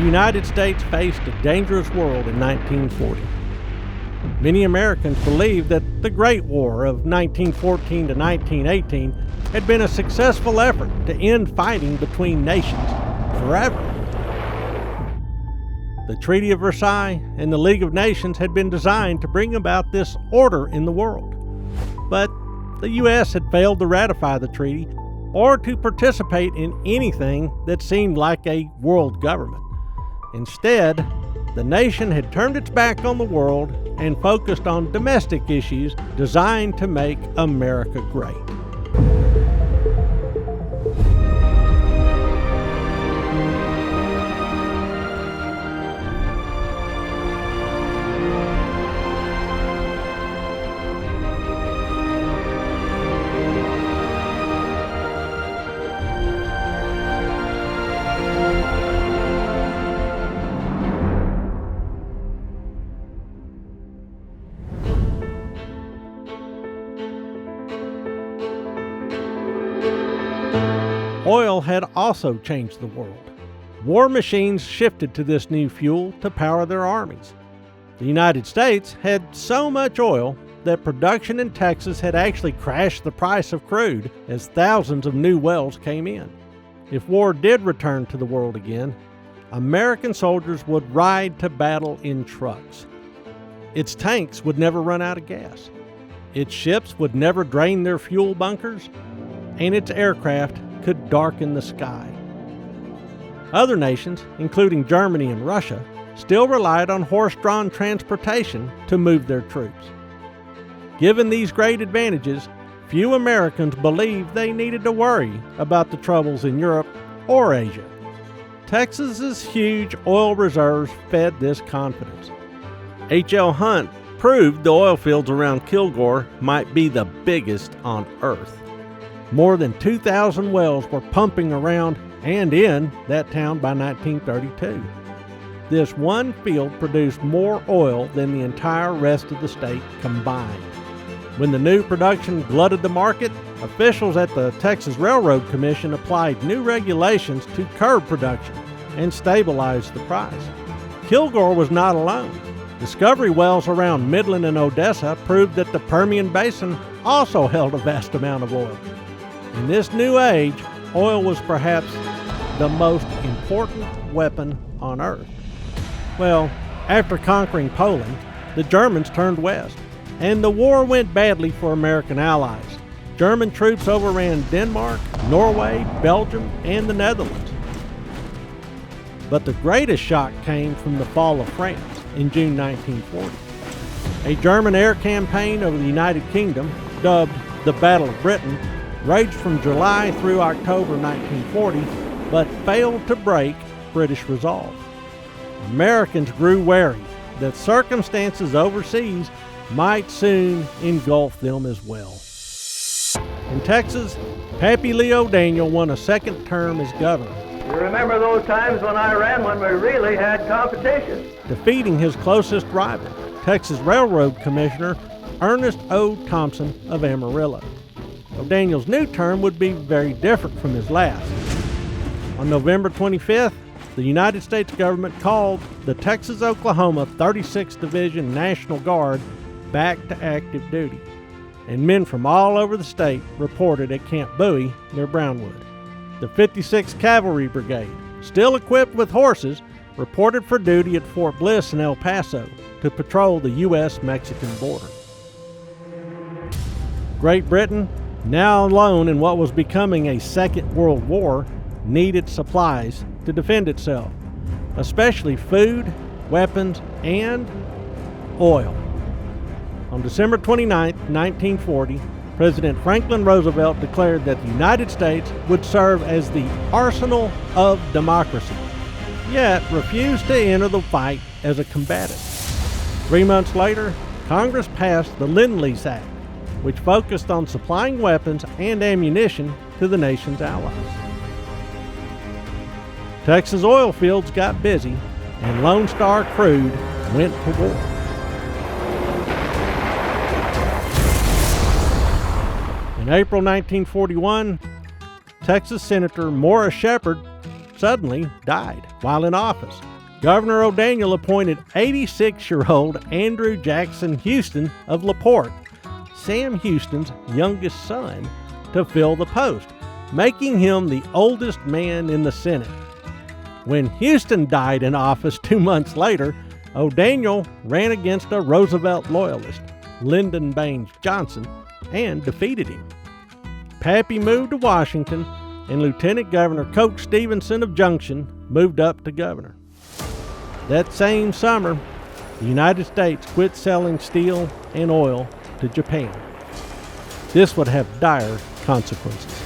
United States faced a dangerous world in 1940. Many Americans believed that the Great War of 1914 to 1918 had been a successful effort to end fighting between nations forever. The Treaty of Versailles and the League of Nations had been designed to bring about this order in the world. But the U.S. had failed to ratify the treaty or to participate in anything that seemed like a world government. Instead, the nation had turned its back on the world and focused on domestic issues designed to make America great. Oil had also changed the world. War machines shifted to this new fuel to power their armies. The United States had so much oil that production in Texas had actually crashed the price of crude as thousands of new wells came in. If war did return to the world again, American soldiers would ride to battle in trucks. Its tanks would never run out of gas. Its ships would never drain their fuel bunkers, and its aircraft could darken the sky. Other nations, including Germany and Russia, still relied on horse-drawn transportation to move their troops. Given these great advantages, few Americans believed they needed to worry about the troubles in Europe or Asia. Texas's huge oil reserves fed this confidence. H.L. Hunt proved the oil fields around Kilgore might be the biggest on Earth. More than 2,000 wells were pumping around and in that town by 1932. This one field produced more oil than the entire rest of the state combined. When the new production glutted the market, officials at the Texas Railroad Commission applied new regulations to curb production and stabilize the price. Kilgore was not alone. Discovery wells around Midland and Odessa proved that the Permian Basin also held a vast amount of oil. In this new age, oil was perhaps the most important weapon on Earth. Well, after conquering Poland, the Germans turned west, and the war went badly for American allies. German troops overran Denmark, Norway, Belgium, and the Netherlands. But the greatest shock came from the fall of France in June 1940. A German air campaign over the United Kingdom, dubbed the Battle of Britain, raged from July through October 1940, but failed to break British resolve. Americans grew wary that circumstances overseas might soon engulf them as well. In Texas, Pappy Lee O'Daniel won a second term as governor, You remember those times when I ran when we really had competition? defeating his closest rival, Texas Railroad Commissioner Ernest O. Thompson of Amarillo. O'Daniel's new term would be very different from his last. On November 25th, the United States government called the Texas-Oklahoma 36th Division National Guard back to active duty, and men from all over the state reported at Camp Bowie near Brownwood. The 56th Cavalry Brigade, still equipped with horses, reported for duty at Fort Bliss in El Paso to patrol the U.S.-Mexican border. Great Britain, now alone in what was becoming a Second World War, needed supplies to defend itself, especially food, weapons, and oil. On December 29, 1940, President Franklin Roosevelt declared that the United States would serve as the arsenal of democracy, yet refused to enter the fight as a combatant. 3 months later, Congress passed the Lend-Lease Act, which focused on supplying weapons and ammunition to the nation's allies. Texas oil fields got busy, and Lone Star Crude went to war. In April 1941, Texas Senator Morris Shepherd suddenly died while in office, Governor O'Daniel appointed 86-year-old Andrew Jackson Houston of LaPorte, Sam Houston's youngest son, to fill the post, making him the oldest man in the Senate. When Houston died in office 2 months later, O'Daniel ran against a Roosevelt loyalist, Lyndon Baines Johnson, and defeated him. Pappy moved to Washington, and Lieutenant Governor Coach Stevenson of Junction moved up to governor. That same summer, the United States quit selling steel and oil to Japan. This would have dire consequences.